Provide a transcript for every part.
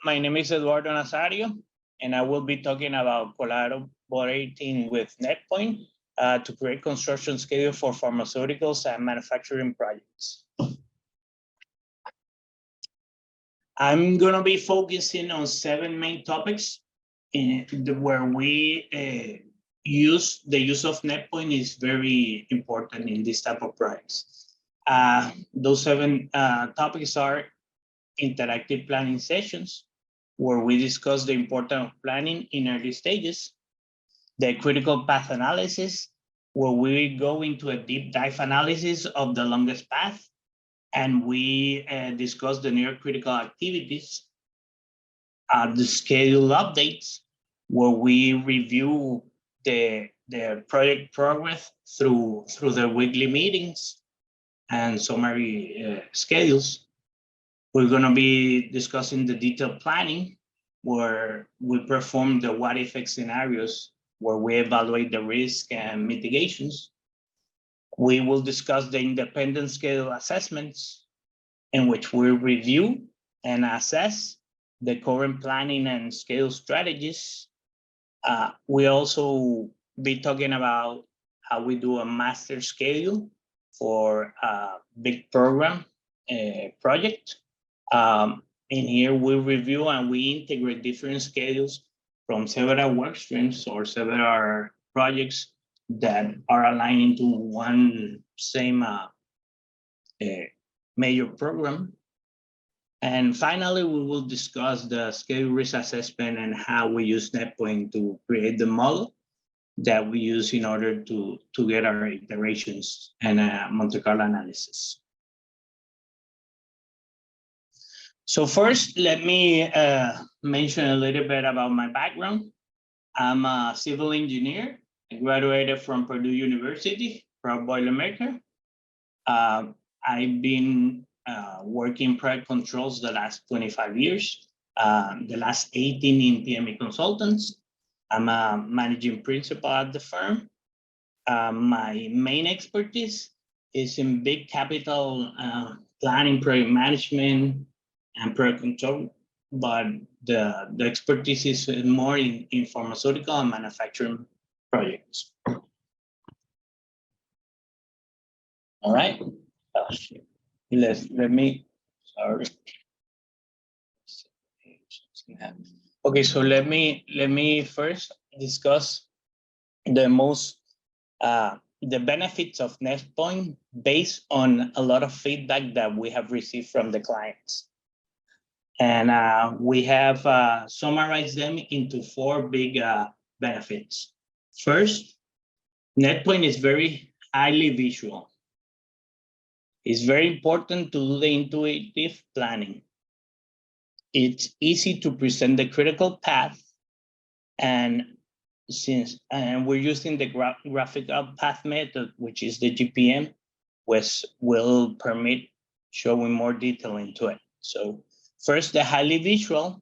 my name is Eduardo Nazario, and I will be talking about collaborating with NetPoint to create construction schedule for pharmaceuticals and manufacturing projects. I'm going to be focusing on 7 main topics where we use the use of NetPoint is very important in this type of projects. Those 7 topics are interactive planning sessions, where we discuss the importance of planning in early stages, the critical path analysis, where we go into a deep dive analysis of the longest path, and we discuss the near critical activities, the schedule updates, where we review the project progress through the weekly meetings and summary schedules. We're going to be discussing the detailed planning, where we perform the what-if scenarios, where we evaluate the risk and mitigations. We will discuss the independent schedule assessments, in which we review and assess the current planning and schedule strategies. We also be talking about how we do a master schedule for a big program project. In here, we review and we integrate different schedules from several work streams or several projects that are aligned into one same major program. And finally, we will discuss the schedule risk assessment and how we use NetPoint to create the model that we use in order to get our iterations and Monte Carlo analysis. So first, let me mention a little bit about my background. I'm a civil engineer. I graduated from Purdue University, proud Boilermaker. I've been working project controls the last 25 years, the last 18 in PME Consultants. I'm a managing principal at the firm. My main expertise is in big capital planning, project management, and project control, but the expertise is more in pharmaceutical and manufacturing projects. All right. Let me, sorry. Okay, so let me first discuss the benefits of NetPoint based on a lot of feedback that we have received from the clients. And we have summarized them into 4 big benefits. First, NetPoint is very highly visual. It's very important to do the intuitive planning. It's easy to present the critical path, and we're using the graphical path method, which is the GPM, which will permit showing more detail into it. So first, the highly visual.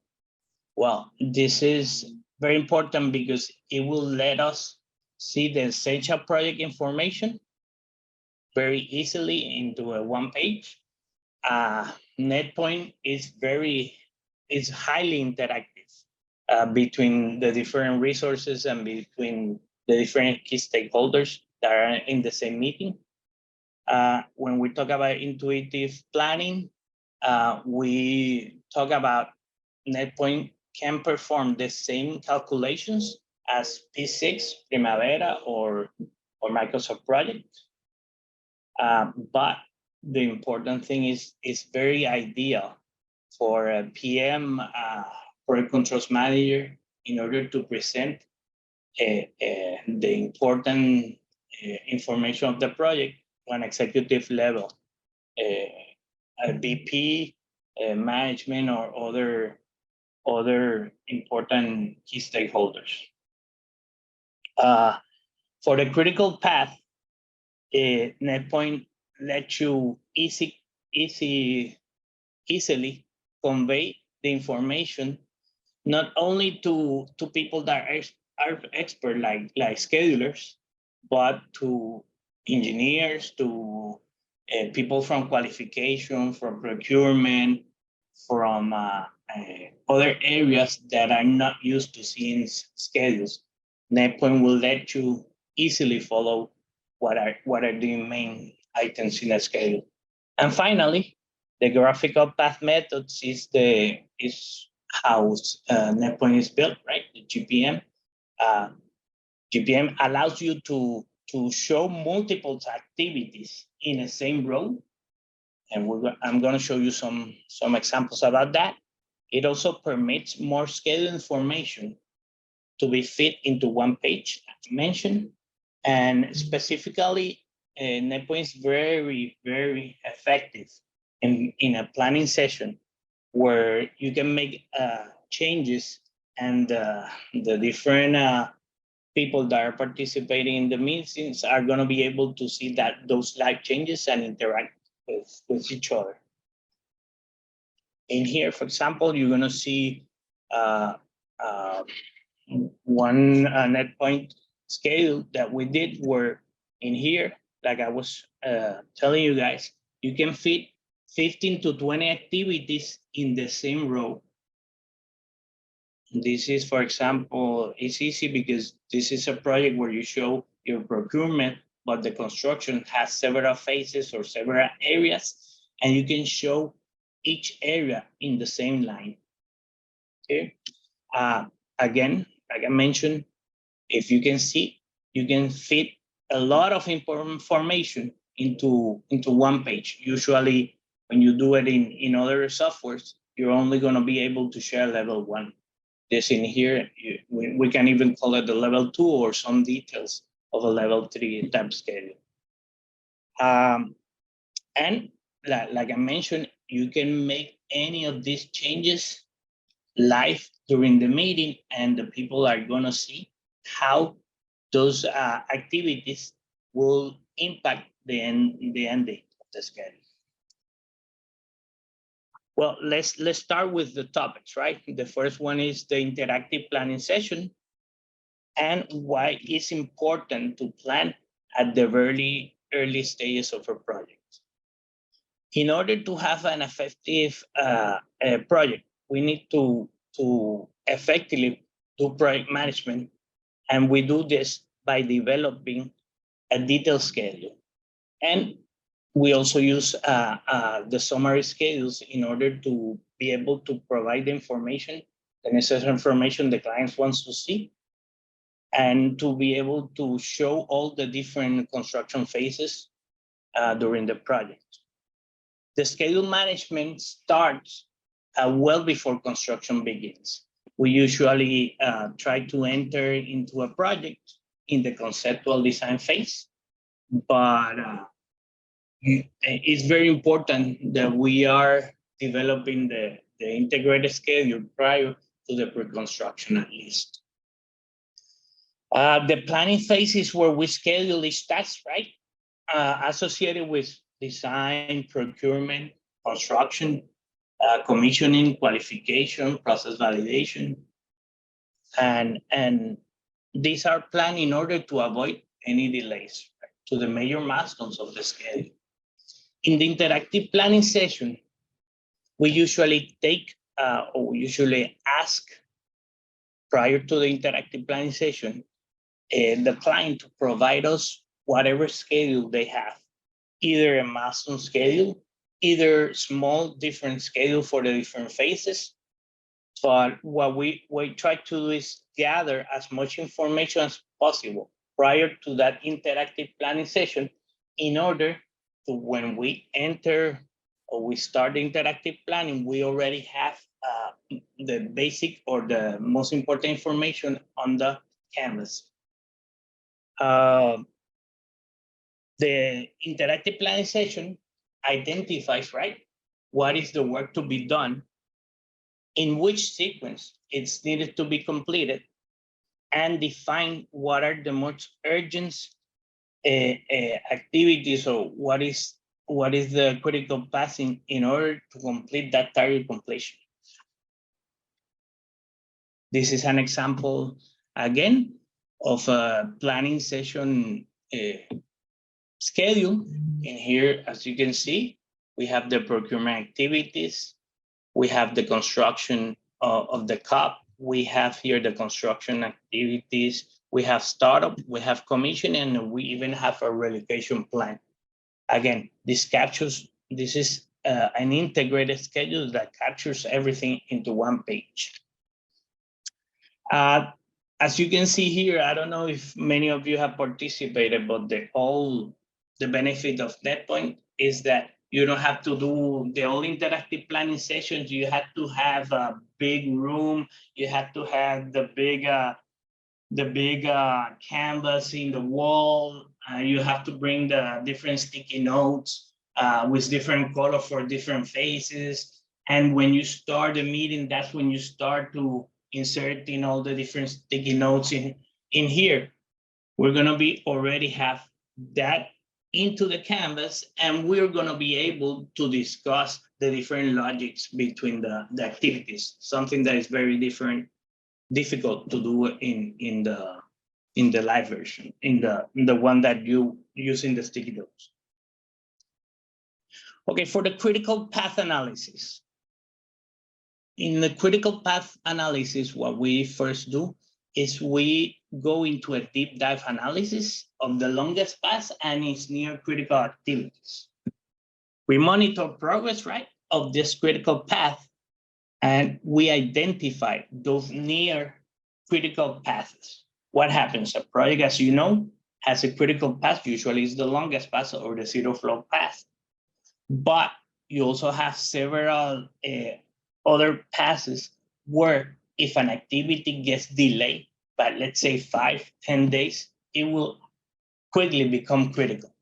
Well, this is very important because it will let us see the essential project information very easily into a 1 page. NetPoint is highly interactive between the different resources and between the different key stakeholders that are in the same meeting. When we talk about intuitive planning, we talk about NetPoint can perform the same calculations as P6, Primavera, or Microsoft Project. But the important thing is it's very ideal for a PM, project controls manager, in order to present the important information of the project on executive level, a VP, management, or other important key stakeholders. For the critical path, NetPoint lets you easily convey the information not only to people that are expert like schedulers, but to engineers, to people from qualification, from procurement, from other areas that are not used to seeing schedules. NetPoint will let you easily follow what are the main items in a schedule. And finally, the graphical path methods is how NetPoint is built, right? The GPM. GPM allows you to show multiple activities in the same row, and I'm going to show you some examples about that. It also permits more schedule information to be fit into one page, as mentioned, and specifically, NetPoint is very, very effective in a planning session where you can make changes, and the different people that are participating in the meetings are going to be able to see those live changes and interact with each other. In here, for example, you're going to see one NetPoint scale that we did, where in here, like I was telling you guys, you can fit 15 to 20 activities in the same row. This is, for example, it's easy because this is a project where you show your procurement, but the construction has several phases or several areas, and you can show each area in the same line. Okay. Again, like I mentioned, if you can see, you can fit a lot of important information into one page. Usually, when you do it in other softwares, you're only going to be able to share level 1. This in here, we can even call it the level 2 or some details of a level 3 type schedule. And like I mentioned, you can make any of these changes live during the meeting, and the people are going to see how those activities will impact the end date of the schedule. Well, let's start with the topics, right? The first one is the interactive planning session, and why it's important to plan at the very early stages of a project. In order to have an effective project, we need to effectively do project management, and we do this by developing a detailed schedule. And we also use the summary schedules in order to be able to provide the information, the necessary information the client wants to see, and to be able to show all the different construction phases during the project. The schedule management starts well before construction begins. We usually try to enter into a project in the conceptual design phase, but it's very important that we are developing the integrated schedule prior to the pre-construction at least. The planning phase is where we schedule each task, right? Associated with design, procurement, construction, commissioning, qualification, process validation. And these are planned in order to avoid any delays, right, to the major milestones of the schedule. In the interactive planning session, we usually take or we usually ask prior to the interactive planning session, the client to provide us whatever schedule they have, either a milestone schedule, either small different schedule for the different phases. But what we try to do is gather as much information as possible prior to that interactive planning session, in order to, when we enter or we start the interactive planning, we already have the basic or the most important information on the canvas. The interactive planning session identifies, right, what is the work to be done, in which sequence it's needed to be completed, and define what are the most urgent activities, or what is the critical path in order to complete that target completion. This is an example, again, of a planning session schedule. In here, as you can see, we have the procurement activities, We have the construction of the COP. We have here the construction activities. We have startup, we have commissioning, and we even have a relocation plan. Again, this is an integrated schedule that captures everything into one page. As you can see here, I don't know if many of you have participated, but the benefit of NetPoint is that you don't have to do the all interactive planning sessions. You have to have a big room. You have to have the big canvas in the wall. You have to bring the different sticky notes with different color for different faces. And when you start the meeting, that's when you start to insert in all the different sticky notes in here. We're gonna be already have that into the canvas, and we're gonna be able to discuss the different logics between the activities, something that is very difficult to do in the live version, in the one that you use in the sticky notes. Okay, for the critical path analysis. In the critical path analysis, what we first do is we go into a deep dive analysis of the longest path and its near critical activities. We monitor progress, right, of this critical path, and we identify those near critical paths. What happens? A project, as you know, has a critical path, usually is the longest path or the zero flow path. But you also have several other passes where if an activity gets delayed by, let's say, 5-10 days, it will quickly become critical,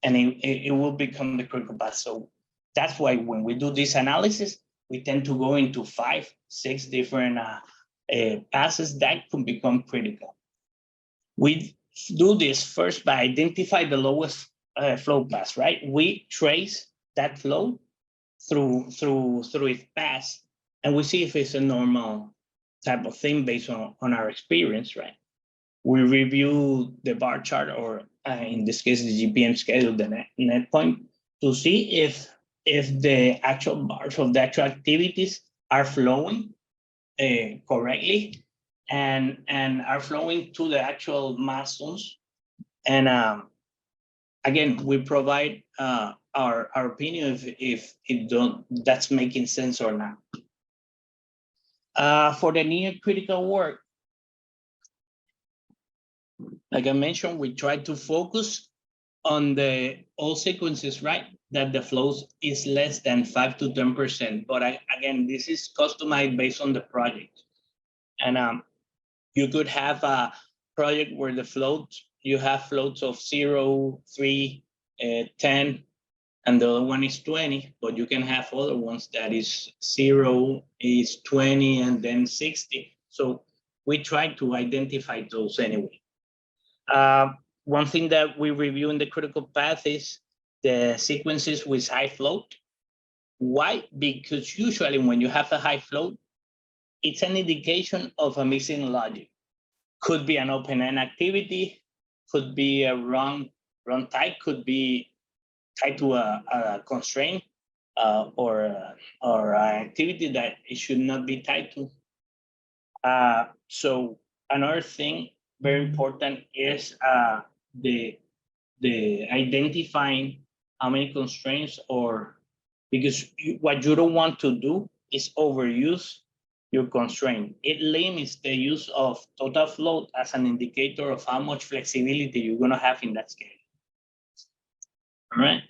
and it will become the critical path. So that's why when we do this analysis, we tend to go into 5-6 different passes that can become critical. We do this first by identifying the lowest flow path, right? We trace that flow through its path, and we see if it's a normal type of thing based on our experience, right? We review the bar chart, or in this case, the GPM schedule, the NetPoint, to see if the actual bars of the actual activities are flowing correctly and are flowing to the actual milestones. And again, we provide our opinion if that's making sense or not. For the near critical work, like I mentioned, we try to focus on the all sequences, right? That the flows is less than 5 to 10%. But again, this is customized based on the project. And you could have a project where the floats, you have floats of 0, 3, 10, and the other one is 20, but you can have other ones that is 0, is 20, and then 60. So we try to identify those anyway. One thing that we review in the critical path is the sequences with high float. Why? Because usually when you have a high float, it's an indication of a missing logic. Could be an open-end activity, could be a wrong type, could be tied to a constraint or an activity that it should not be tied to. So another thing very important is the identifying how many constraints, or because what you don't want to do is overuse your constraint. It limits the use of total float as an indicator of how much flexibility you're going to have in that scale. All right.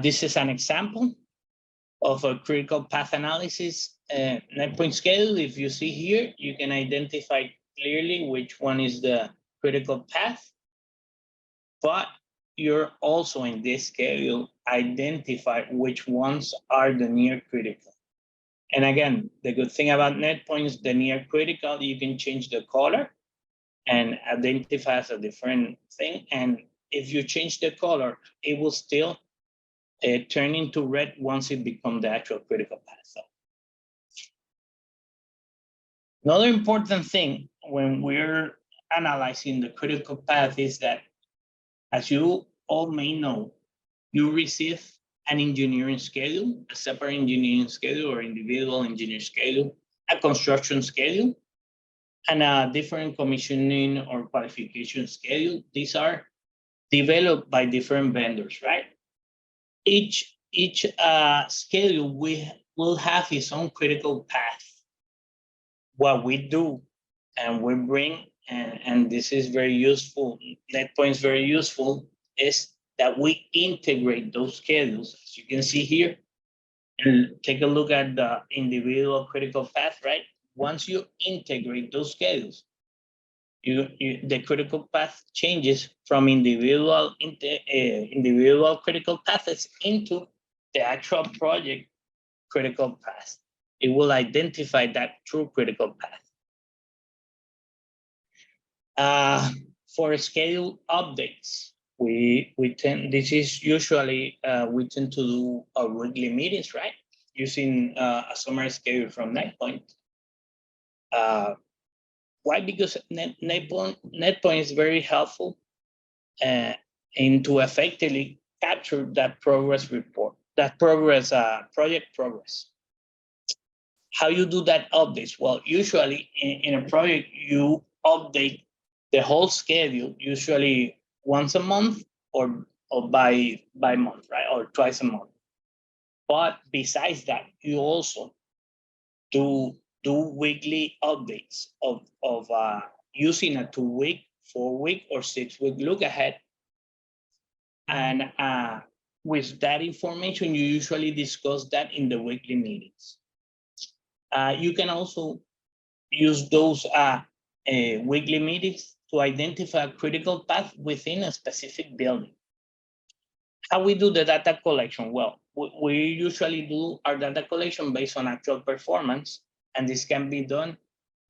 This is an example of a critical path analysis NetPoint schedule. If you see here, you can identify clearly which one is the critical path, but you're also in this schedule identify which ones are the near critical. And again, the good thing about NetPoint is the near critical, you can change the color and identify as a different thing. And if you change the color, it will still turn into red once it becomes the actual critical path. So, another important thing when we're analyzing the critical path is that, as you all may know, you receive an engineering schedule, a separate engineering schedule or individual engineer schedule, a construction schedule, and a different commissioning or qualification schedule. These are developed by different vendors, right? Each schedule will have its own critical path. What we do and we bring, and this is very useful, NetPoint is very useful, is that we integrate those schedules, as you can see here, and take a look at the individual critical path, right? Once you integrate those schedules, the critical path changes from individual critical paths into the actual project critical path. It will identify that true critical path. For schedule updates, we tend, this is usually, we tend to do our weekly meetings, right? Using a summary schedule from NetPoint. Why? Because NetPoint is very helpful in to effectively capture that progress report, that progress, project progress. How you do that updates? Well, usually in a project, you update the whole schedule, usually once a month or by month, right? Or twice a month. But besides that, you also do weekly updates of using a 2-week, 4-week, or 6-week look ahead. And with that information, you usually discuss that in the weekly meetings. You can also use those weekly meetings to identify a critical path within a specific building. How we do the data collection? Well, we usually do our data collection based on actual performance, and this can be done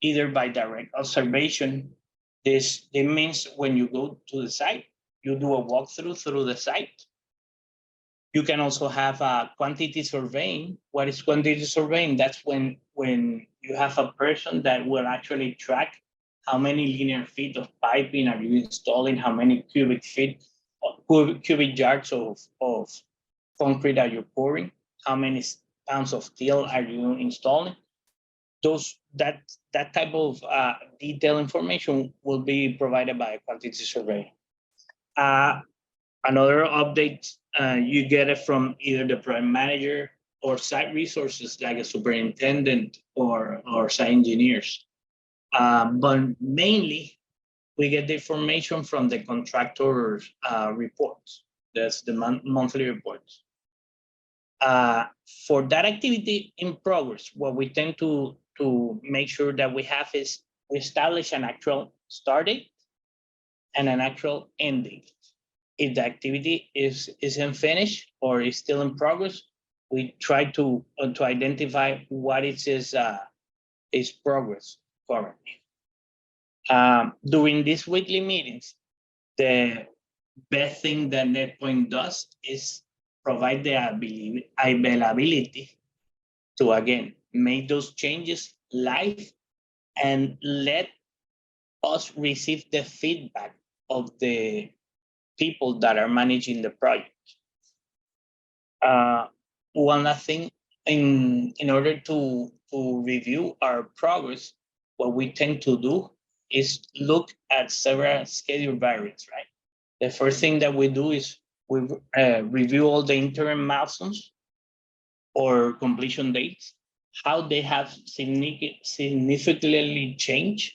either by direct observation. This means when you go to the site, you do a walkthrough through the site. You can also have a quantity surveying. What is quantity surveying? That's when you have a person that will actually track how many linear feet of piping are you installing, how many cubic yards of concrete are you pouring, how many pounds of steel are you installing. That type of detailed information will be provided by a quantity survey. Another update, you get it from either the project manager or site resources like a superintendent or site engineers. But mainly, we get the information from the contractor's reports. That's the monthly reports. For that activity in progress, what we tend to make sure that we have is we establish an actual start date and an actual end date. If the activity isn't finished or is still in progress, we try to identify what is its progress currently. During these weekly meetings, the best thing that NetPoint does is provide the availability to, again, make those changes live and let us receive the feedback of the people that are managing the project. One last thing, in order to review our progress, what we tend to do is look at several schedule variants, right? The first thing that we do is we review all the interim milestones or completion dates, how they have significantly changed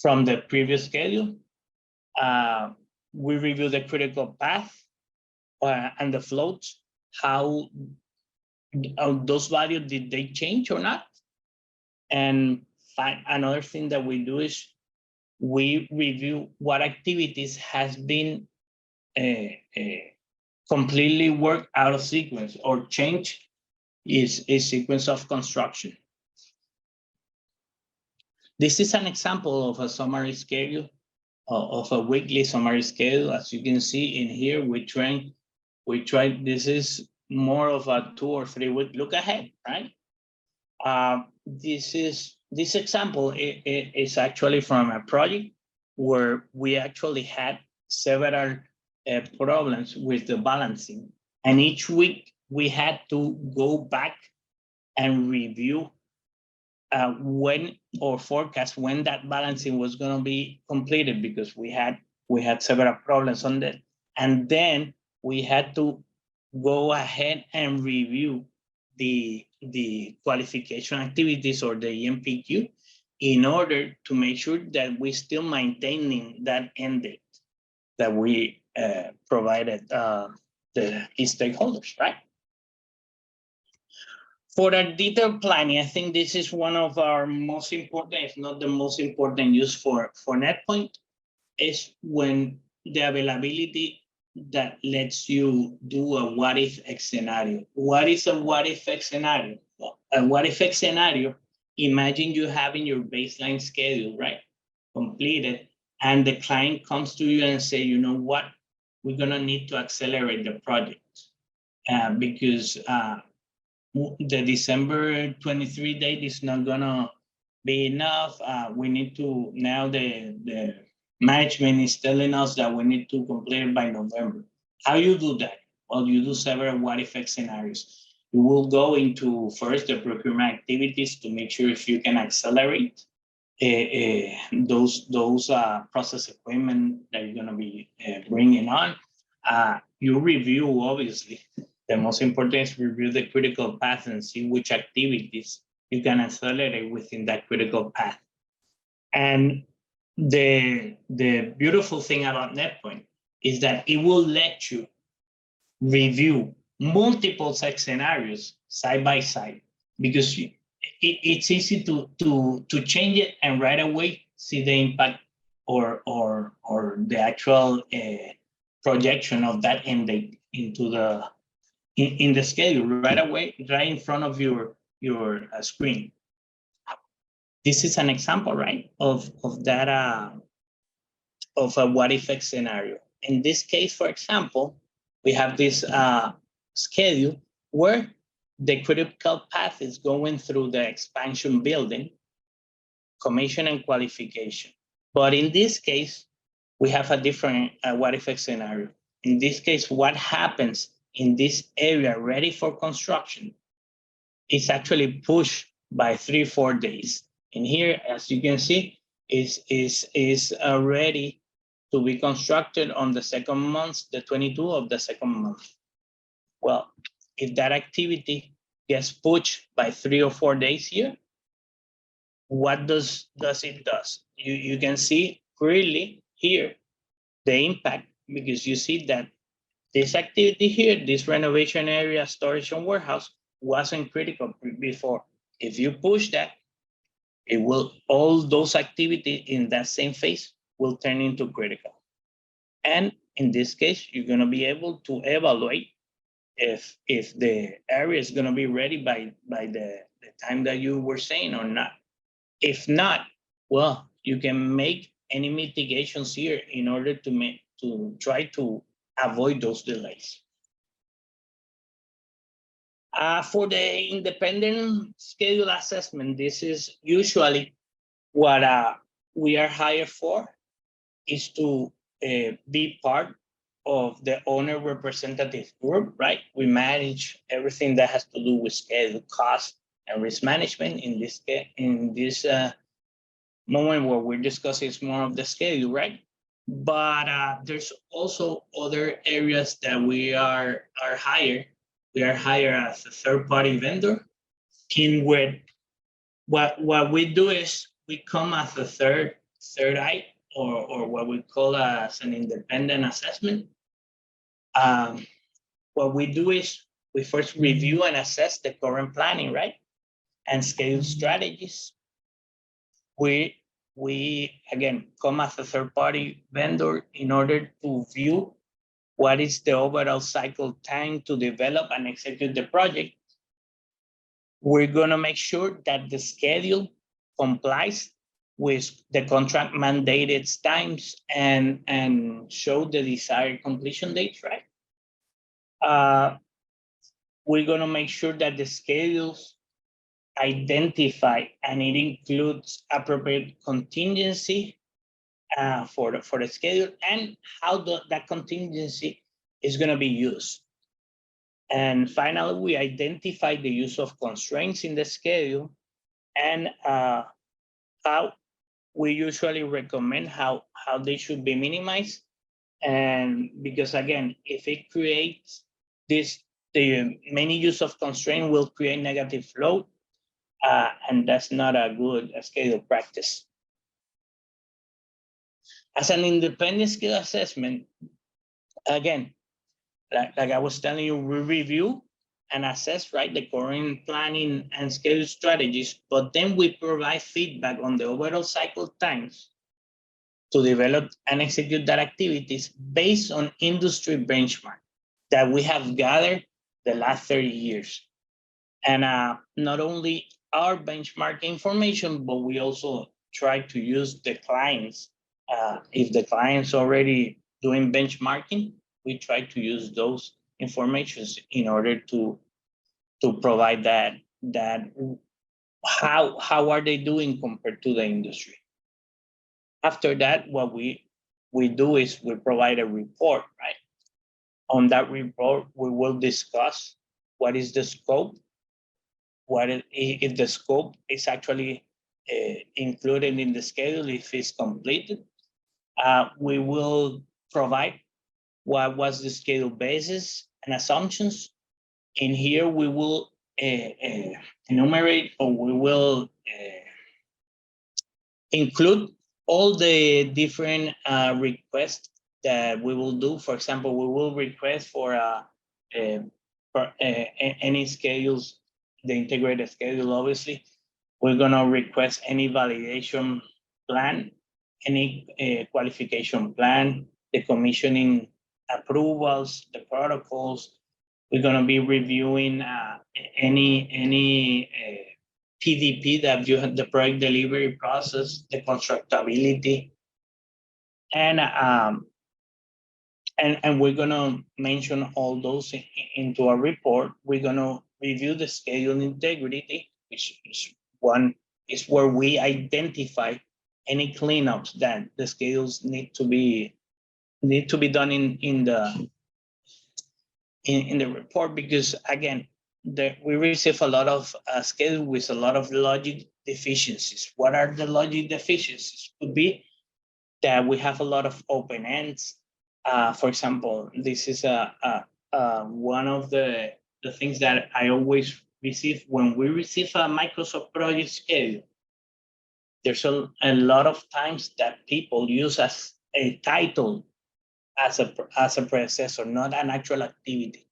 from the previous schedule. We review the critical path and the floats, how those values, did they change or not? And another thing that we do is we review what activities has been completely worked out of sequence or changed is a sequence of construction. This is an example of a summary schedule, of a weekly summary schedule. As you can see in here, we try, this is more of a 2 or 3 week look ahead, right? This example is actually from a project where we actually had several problems with the balancing. And each week we had to go back and review when, or forecast when that balancing was going to be completed, because we had several problems on that. And then we had to go ahead and review the qualification activities, or the EMPQ, in order to make sure that we're still maintaining that end date that we provided the stakeholders, right? For our detailed planning, I think this is one of our most important, if not the most important use for NetPoint, is when the availability that lets you do a what if X scenario. What is a what if X scenario? Well, a what if X scenario, imagine you having your baseline schedule, right? Completed, and the client comes to you and say, you know what, we're gonna need to accelerate the project because the December 23 date is not gonna be enough. We need to, now the management is telling us that we need to complete it by November. How you do that? Well, you do several what if scenarios. You will go into first the procurement activities to make sure if you can accelerate those process equipment that you're gonna be bringing on. You review, obviously, the most important is review the critical path and see which activities you can accelerate within that critical path. And the beautiful thing about NetPoint is that it will let you review multiple scenarios side by side, because it's easy to change it and right away see the impact or the actual projection of that end date into the in the schedule right away, right in front of your screen. This is an example, right, of that of a what if X scenario. In this case, for example, we have this schedule where the critical path is going through the expansion building, commission and qualification. But in this case, we have a different what if X scenario. In this case, what happens in this area ready for construction is actually pushed by 3-4 days. And here, as you can see, is ready to be constructed on the second month, the 22 of the second month. Well, if that activity gets pushed by 3 or 4 days here, what does it does? You can see clearly here the impact, because you see that this activity here, this renovation area, storage and warehouse, wasn't critical before. If you push that, it will, all those activities in that same phase will turn into critical. And in this case, you're gonna be able to evaluate if the area is gonna be ready by the time that you were saying or not. If not, well, you can make any mitigations here in order to try to avoid those delays. For the independent schedule assessment, this is usually what we are hired for, is to be part of the owner representative group, right? We manage everything that has to do with schedule, cost, and risk management. In this moment where we're discussing is more of the schedule, right? But there's also other areas that we are hired. We are hired as a third-party vendor, in where what we do is we come as a third eye, or what we call as an independent assessment. What we do is we first review and assess the current planning, right, and schedule strategies. We again come as a third-party vendor in order to view what is the overall cycle time to develop and execute the project. We're gonna make sure that the schedule complies with the contract mandated times and show the desired completion dates, right? We're gonna make sure that the schedules identify and it includes appropriate contingency for the schedule, and how that contingency is going to be used. And finally, we identify the use of constraints in the schedule and how we usually recommend how they should be minimized. And because again, if it creates this, the many use of constraint will create negative flow, and that's not a good schedule practice. As an independent skill assessment, again, like I was telling you, we review and assess, right, the current planning and schedule strategies, but then we provide feedback on the overall cycle times to develop and execute that activities based on industry benchmark that we have gathered the last 30 years. And not only our benchmark information, but we also try to use the clients. If the client's already doing benchmarking, we try to use those informations in order to provide that how are they doing compared to the industry. After that, what we do is we provide a report, right? On that report, we will discuss what is the scope, if the scope is actually included in the schedule, if it's completed. We will provide what was the schedule basis and assumptions. In here, we will enumerate, or we will include all the different requests that we will do. For example, we will request for any schedules, the integrated schedule, obviously. We're gonna request any validation plan, any qualification plan, the commissioning approvals, the protocols. We're gonna be reviewing any PDP, that you have, the product delivery process, the constructability, and we're gonna mention all those into a report. We're gonna review the schedule integrity, which is where we identify any cleanups that the schedules need to be done in the report, because again, we receive a lot of schedule with a lot of logic deficiencies. What are the logic deficiencies? Could be that we have a lot of open ends. For example, this is one of the things that I always receive when we receive a Microsoft project schedule. There's a lot of times that people use as a title as a predecessor, not an actual activity.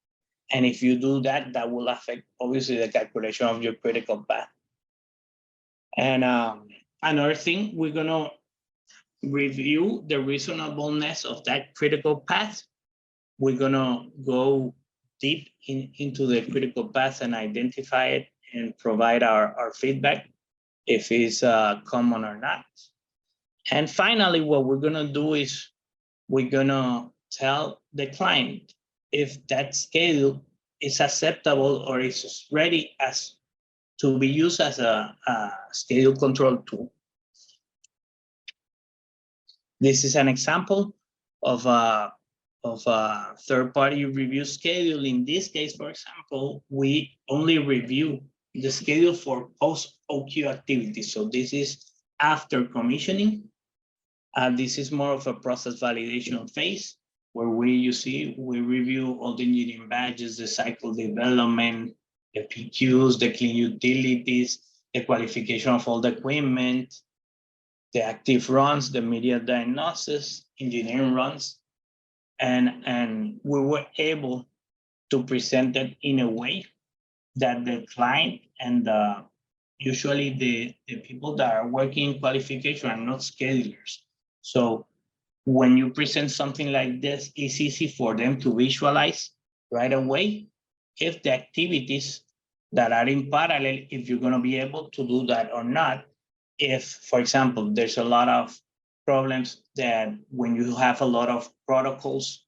And if you do that, that will affect obviously the calculation of your critical path. And another thing, we're gonna review the reasonableness of that critical path. We're gonna go deep into the critical path and identify it and provide our feedback if it's common or not. And finally, what we're gonna do is we're gonna tell the client if that schedule is acceptable or is ready as to be used as a schedule control tool. This is an example of a third-party review schedule. In this case, for example, we only review the schedule for post-OQ activities. So this is after commissioning. This is more of a process validation phase, where we review all the engineering badges, the cycle development, the PQs, the clean utilities, the qualification of all the equipment, the active runs, the media diagnosis, engineering runs, and we were able to present it in a way that the client and usually the people that are working in qualification are not schedulers. So when you present something like this, it's easy for them to visualize right away if the activities that are in parallel, if you're going to be able to do that or not. If, for example, there's a lot of problems that when you have a lot of protocols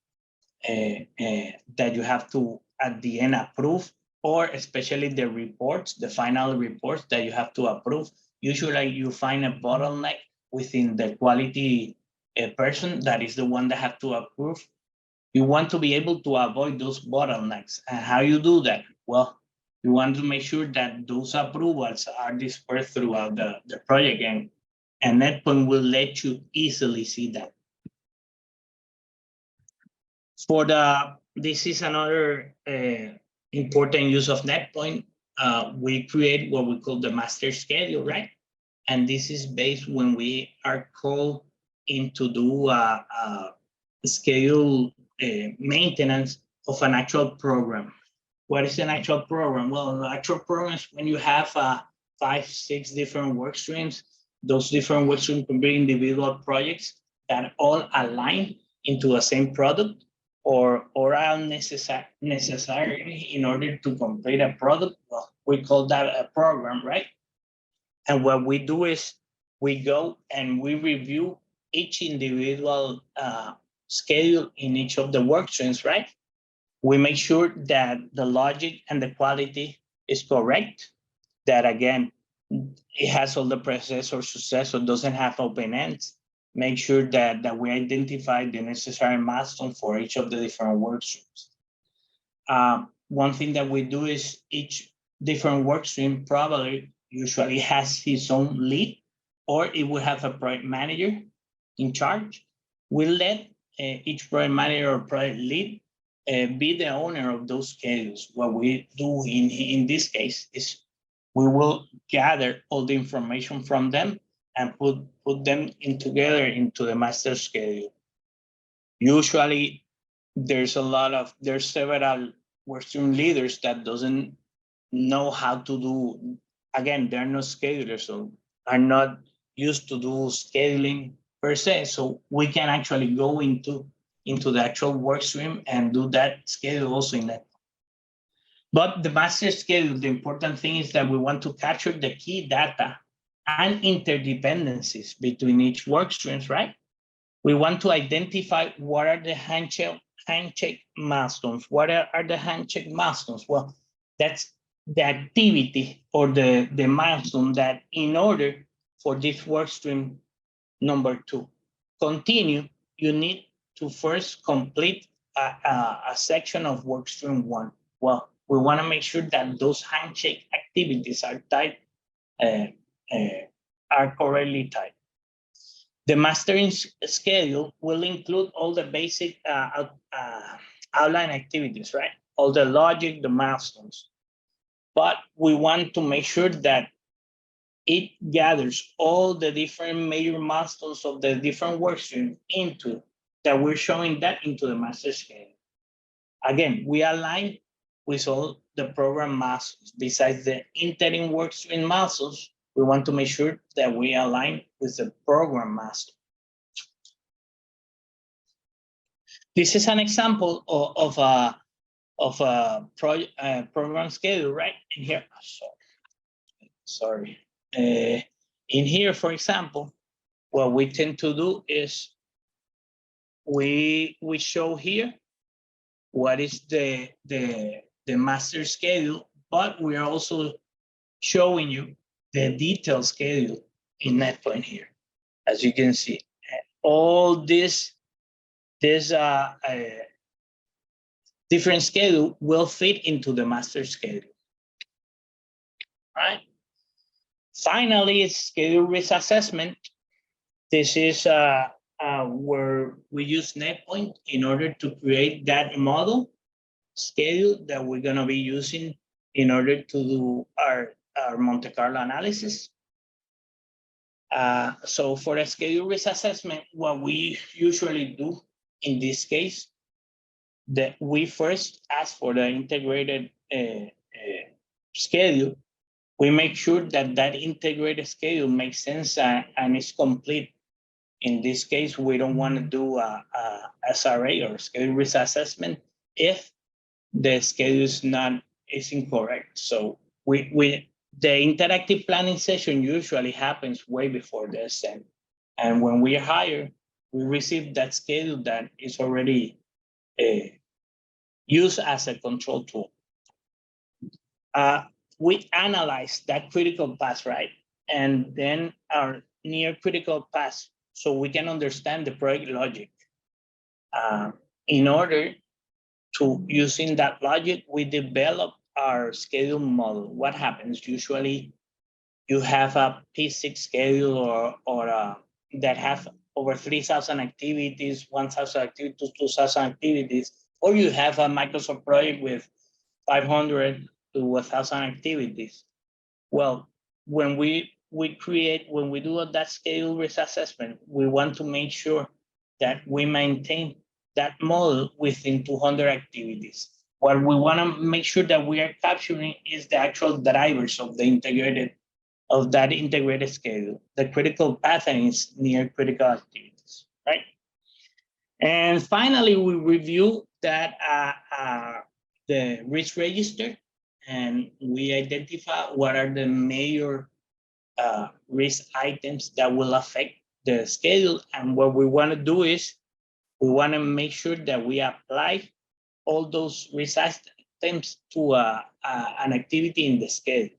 that you have to at the end approve, or especially the reports, the final reports that you have to approve, usually you find a bottleneck within the quality person that is the one that have to approve. You want to be able to avoid those bottlenecks. And how you do that? Well, you want to make sure that those approvals are dispersed throughout the project, and NetPoint will let you easily see that. This is another important use of NetPoint. We create what we call the master schedule, right? And this is based when we are called in to do a schedule maintenance of an actual program. What is an actual program? Well, an actual program is when you have 5, 6 different work streams. Those different work streams can be individual projects that all align into the same product, or are necessary in order to complete a product. Well, we call that a program, right? And what we do is we go and we review each individual schedule in each of the work streams, right? We make sure that the logic and the quality is correct, that again, it has all the processor success, so it doesn't have open ends. Make sure that we identify the necessary milestone for each of the different work streams. One thing that we do is each different work stream probably usually has his own lead, or it will have a project manager in charge. We let each project manager or project lead be the owner of those schedules. What we do in this case is we will gather all the information from them and put them together into the master schedule. Usually there's several workstream leaders that doesn't know how to do, again, they're not schedulers, so are not used to do scheduling per se. So we can actually go into the actual work stream and do that schedule also in that. But the master schedule, the important thing is that we want to capture the key data and interdependencies between each work streams, right? We want to identify what are the handshake milestones. What are the handshake milestones? Well, that's the activity or the milestone that in order for this work stream number 2 continue, you need to first complete a section of work stream 1. Well, we want to make sure that those handshake activities are tied, are correctly tied. The mastering schedule will include all the basic outline activities, right? All the logic, the milestones. But we want to make sure that it gathers all the different major milestones of the different work streams that we're showing that into the master schedule. Again, we align with all the program milestones. Besides the interim work stream milestones, we want to make sure that we align with the program milestone. This is an example of a program schedule, right? In here, sorry. In here, for example, what we tend to do is we show here what is the master schedule, but we are also showing you the detailed schedule in NetPoint here. As you can see, all this different schedule will fit into the master schedule, right? Finally, it's schedule risk assessment. This is where we use NetPoint in order to create that model schedule that we're going to be using in order to do our Monte Carlo analysis. So for a schedule risk assessment, what we usually do in this case, that we first ask for the integrated schedule. We make sure that integrated schedule makes sense and is complete. In this case, we don't want to do a SRA or schedule risk assessment if the schedule is incorrect. So the interactive planning session usually happens way before the SM. And when we hire, we receive that schedule that is already used as a control tool. We analyze that critical path, right? And then our near critical path, so we can understand the project logic. In order to using that logic, we develop our schedule model. What happens? Usually you have a P6 schedule or that have over 3,000 activities, 1,000 activities, 2,000 activities, or you have a Microsoft project with 500 to 1,000 activities. Well, when we do that schedule risk assessment, we want to make sure that we maintain that model within 200 activities. What we want to make sure that we are capturing is the actual drivers of that integrated schedule. The critical pattern is near critical activities, right? And finally, we review that the risk register, and we identify what are the major risk items that will affect the schedule. And what we want to do is we want to make sure that we apply all those risk items to an activity in the schedule.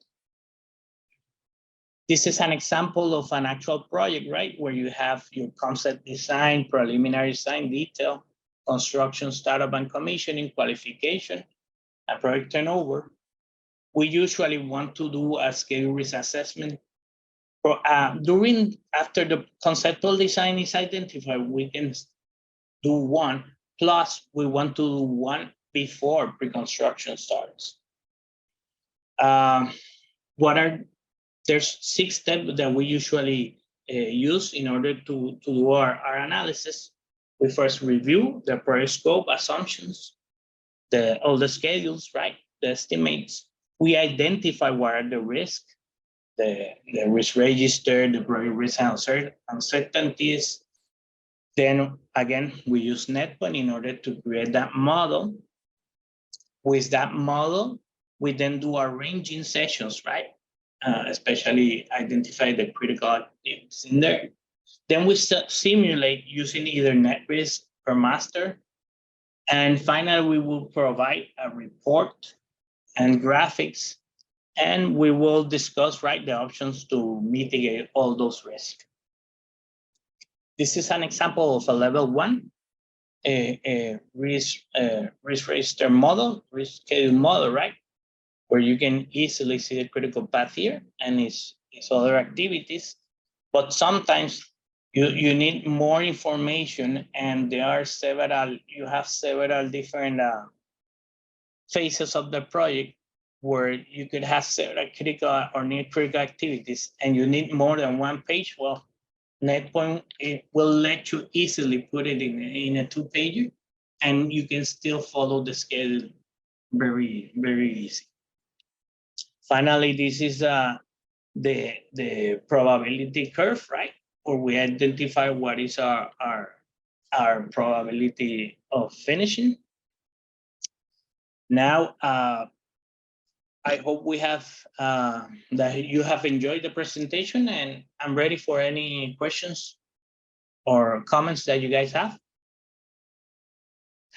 This is an example of an actual project, right? Where you have your concept design, preliminary design, detail, construction, startup and commissioning, qualification, and project turnover. We usually want to do a schedule risk assessment. After the conceptual design is identified, we can do one, plus we want to do one before pre-construction starts. There's 6 steps that we usually use in order to do our analysis. We first review the project scope, assumptions, all the schedules, right? The estimates. We identify what are the risks, the risk register, the project risk uncertainties. Then again, we use NetPoint in order to create that model. With that model, we then do our ranging sessions, right? Especially identify the critical activities in there. Then we simulate using either NetRisk or master. And finally, we will provide a report and graphics, and we will discuss, right, the options to mitigate all those risks. This is an example of a level 1 risk register model, risk schedule model, right? Where you can easily see the critical path here and its other activities. But sometimes you need more information, and you have several different phases of the project where you could have several critical or near critical activities, and you need more than one page. Well, NetPoint, it will let you easily put it in a 2-pager, and you can still follow the schedule very, very easy. Finally, this is the probability curve, right? Where we identify what is our probability of finishing. Now, I hope that you have enjoyed the presentation, and I'm ready for any questions or comments that you guys have.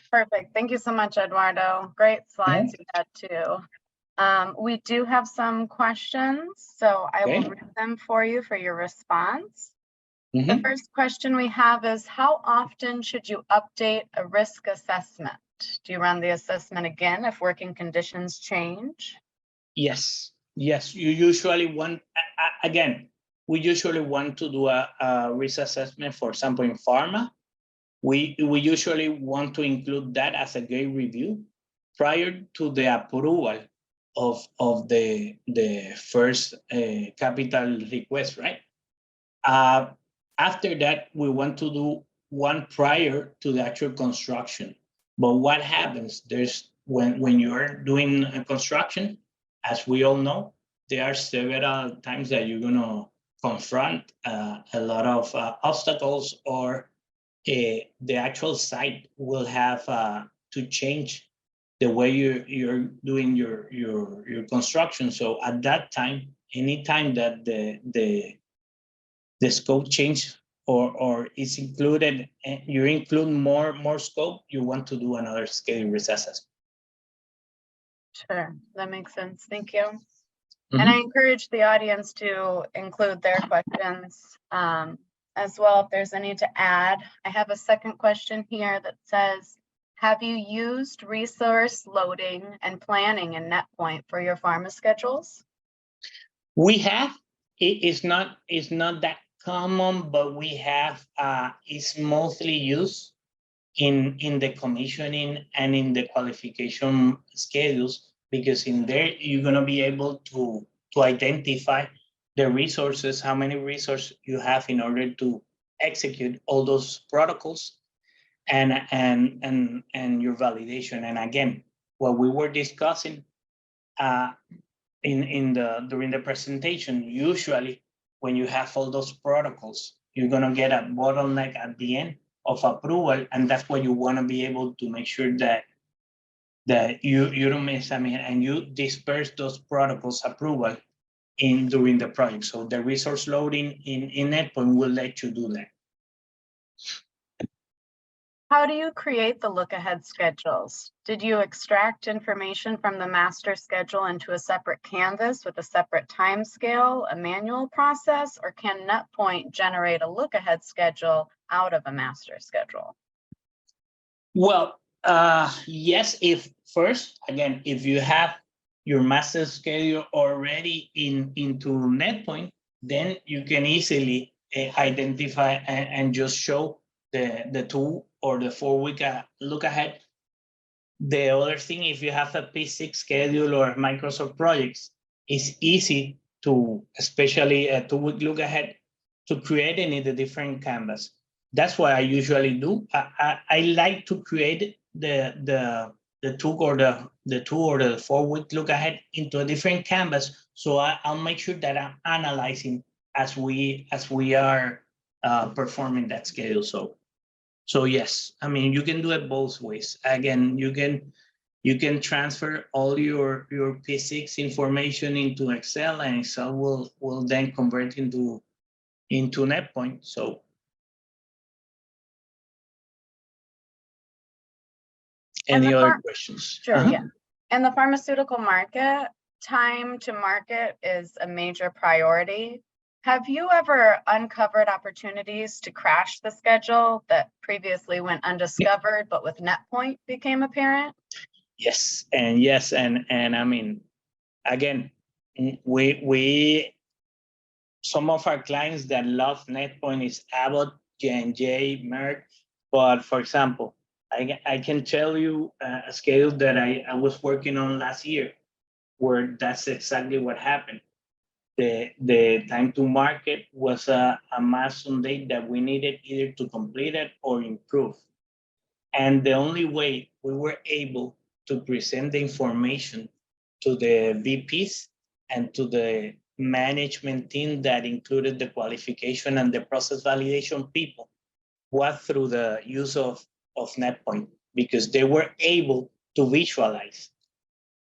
Perfect. Thank you so much, Eduardo. Great slides you had too. We do have some questions, so I will read them for you for your response. The first question we have is, how often should you update a risk assessment? Do you run the assessment again if working conditions change? Yes. You usually want, again, we usually want to do a risk assessment. For example, in pharma, we usually want to include that as a gate review prior to the approval of the first capital request, right? After that, we want to do one prior to the actual construction. But what happens? There's when you're doing a construction, as we all know, there are several times that you're gonna confront a lot of obstacles, or the actual site will have to change the way you're doing your construction. So at that time, anytime that the scope change or is included, you include more scope, you want to do another schedule risk assessment. Sure, that makes sense. Thank you. And I encourage the audience to include their questions as well if there's any to add. I have a second question here that says, Have you used resource loading and planning in NetPoint for your pharma schedules? We have, it's not that common, but we have, it's mostly used in the commissioning and in the qualification schedules, because in there you're going to be able to identify the resources, how many resources you have in order to execute all those protocols, and your validation. And again, what we were discussing during the presentation, usually when you have all those protocols, you're going to get a bottleneck at the end of approval, and that's what you want to be able to make sure that you don't miss, and you disperse those protocols approval during the project. So the resource loading in NetPoint will let you do that. How do you create the look-ahead schedules? Did you extract information from the master schedule into a separate canvas with a separate time scale, a manual process, or can NetPoint generate a look-ahead schedule out of a master schedule? Well, yes, if you have your master schedule already into NetPoint, then you can easily identify and just show the 2 or the 4 week look ahead. The other thing, if you have a P6 schedule or Microsoft projects, it's easy to, especially a 2 week look ahead, to create it in the different canvas. That's what I usually do. I like to create the 2 or the 4 week look ahead into a different canvas, so I'll make sure that I'm analyzing as we are performing that schedule. So yes, I mean, you can do it both ways. Again, you can transfer all your P6 information into Excel, and Excel will then convert into NetPoint. So any other questions? Sure, yeah. In the pharmaceutical market, time to market is a major priority. Have you ever uncovered opportunities to crash the schedule that previously went undiscovered, but with NetPoint became apparent? Yes, and I mean, again, we some of our clients that love NetPoint is Abbott, J&J, Merck. But for example, I can tell you a schedule that I was working on last year, where that's exactly what happened. The time to market was a milestone date that we needed either to complete it or improve. And the only way we were able to present the information to the VPs and to the management team that included the qualification and the process validation people was through the use of NetPoint, because they were able to visualize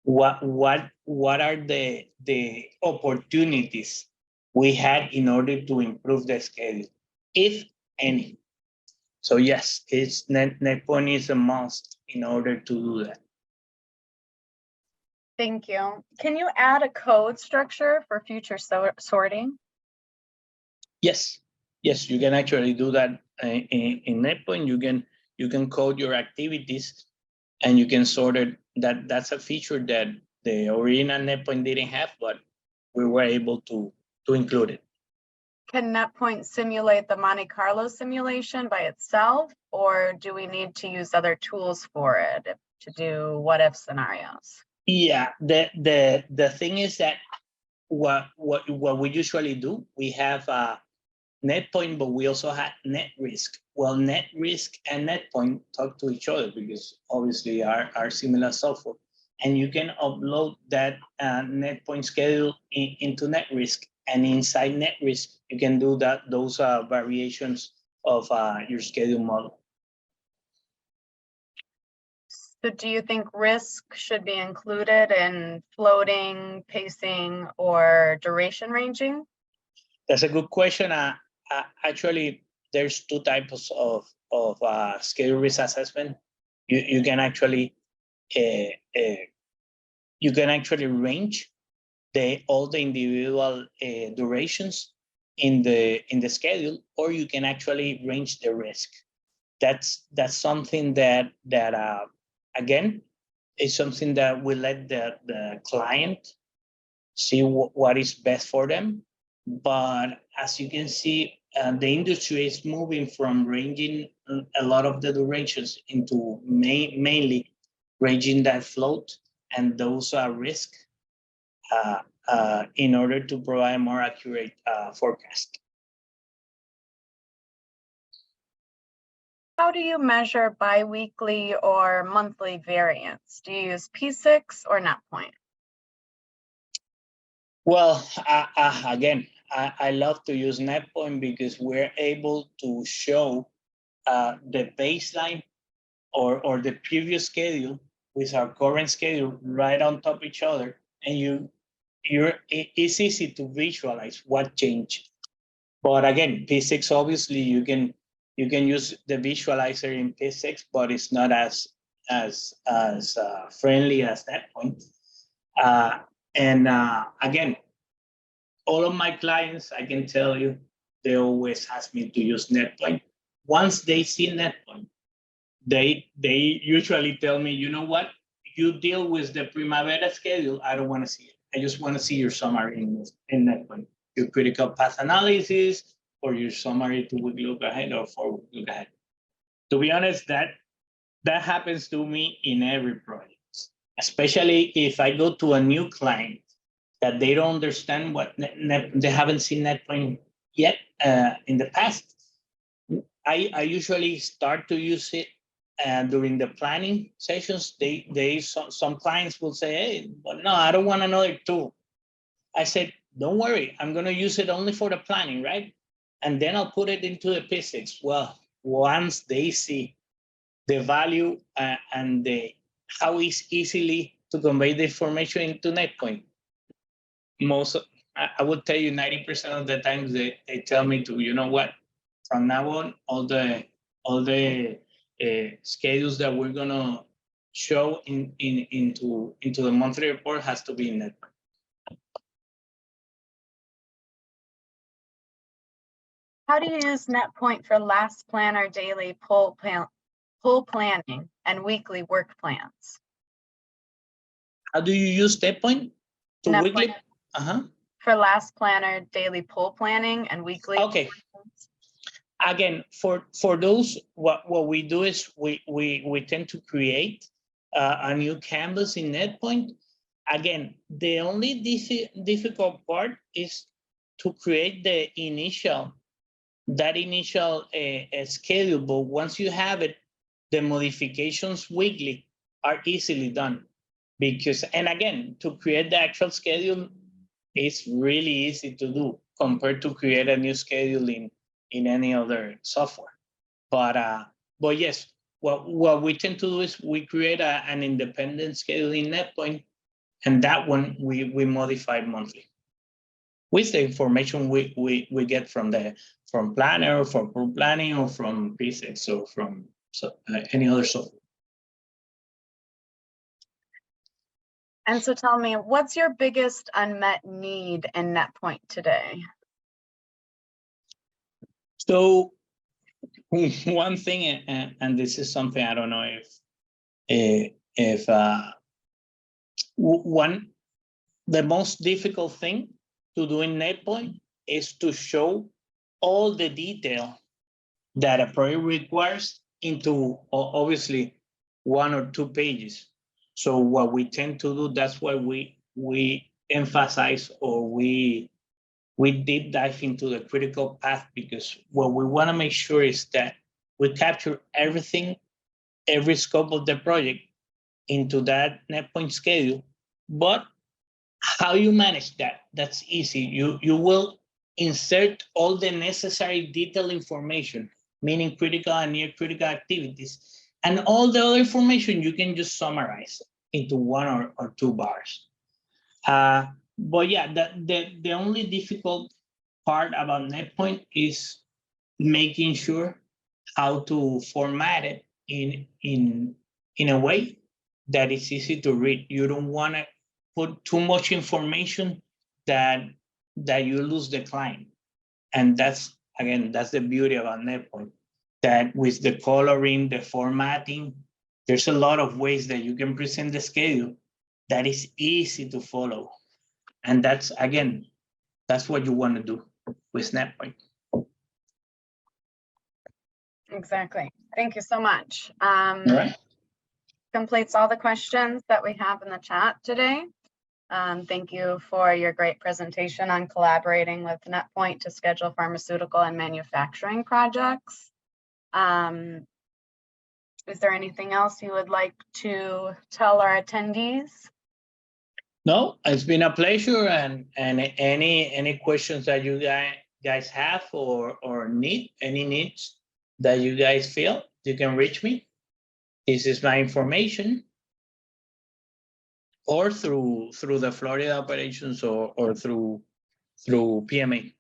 what are the opportunities we had in order to improve the schedule, if any. So yes, NetPoint is a must in order to do that. Thank you. Can you add a code structure for future sorting? Yes, you can actually do that in NetPoint. You can code your activities, and you can sort it. That's a feature that the original NetPoint didn't have, but we were able to include it. Can NetPoint simulate the Monte Carlo simulation by itself, or do we need to use other tools for it to do what-if scenarios? Yeah, the thing is that what we usually do, we have NetPoint, but we also have NetRisk. Well, NetRisk and NetPoint talk to each other because obviously are similar software, and you can upload that NetPoint schedule into NetRisk, and inside NetRisk you can do those variations of your schedule model. So do you think risk should be included in floating, pacing, or duration ranging? That's a good question. Actually, there's 2 types of schedule risk assessment. You can actually range all the individual durations in the schedule, or you can actually range the risk. that's something that again, is something that we let the client see what is best for them. But as you can see, the industry is moving from ranging a lot of the durations into mainly ranging that float, and those are risk in order to provide a more accurate forecast. How do you measure biweekly or monthly variance? Do you use P6 or NetPoint? Well, again, I love to use NetPoint because we're able to show the baseline or the previous schedule with our current schedule right on top of each other, and it's easy to visualize what changed. But again, P6, obviously you can use the visualizer in P6, but it's not as friendly as NetPoint. Again, all of my clients, I can tell you, they always ask me to use NetPoint. Once they see NetPoint, they usually tell me, you know what, you deal with the Primavera schedule, I don't want to see it. I just want to see your summary in NetPoint, your critical path analysis, or your summary to week look ahead or forward look ahead. To be honest, that happens to me in every project, especially if I go to a new client that they don't understand what they haven't seen NetPoint yet in the past. I usually start to use it during the planning sessions. Some clients will say, hey, but no, I don't want another tool. I said, don't worry, I'm going to use it only for the planning, right? And then I'll put it into the P6. Well, once they see the value and how it's easily to convey the information into NetPoint, I would tell you 90% of the times they tell me to, you know what, from now on, all the schedules that we're gonna show into the monthly report has to be in NetPoint. How do you use NetPoint for last planner daily pull planning and weekly work plans? How do you use NetPoint to NetPoint weekly? For last planner daily pull planning and weekly. Okay. Again, for those, what we do is we tend to create a new canvas in NetPoint. Again, the only difficult part is to create the initial schedule. But once you have it, the modifications weekly are easily done. Because, and again, to create the actual schedule is really easy to do compared to create a new schedule in any other software. But yes, what we tend to do is we create an independent schedule in NetPoint, and that one we modify monthly with the information we get from Planner, or from Pro Planning, or from P6, or from any other software. And so tell me, what's your biggest unmet need in NetPoint today? So one thing, and this is something I don't know if the most difficult thing to do in NetPoint is to show all the detail that a project requires into obviously 1 or 2 pages. So what we tend to do, that's why we emphasize, or we deep dive into the critical path, because what we want to make sure is that we capture everything, every scope of the project into that NetPoint schedule. But how you manage that, that's easy. You will insert all the necessary detailed information, meaning critical and near critical activities, and all the other information you can just summarize into 1 or 2 bars. But yeah, the only difficult part about NetPoint is making sure how to format it in a way that is easy to read. You don't want to put too much information that you lose the client. And that's the beauty about NetPoint. that with the coloring, the formatting, there's a lot of ways that you can present the schedule that is easy to follow. And that's, again, that's what you want to do with NetPoint. Exactly. Thank you so much. All right. Completes all the questions that we have in the chat today. Thank you for your great presentation on collaborating with NetPoint to schedule pharmaceutical and manufacturing projects. Is there anything else you would like to tell our attendees? No, it's been a pleasure, and any questions that you guys have or need, any needs that you guys feel, you can reach me. This is my information, or through the Florida operations or through PMA.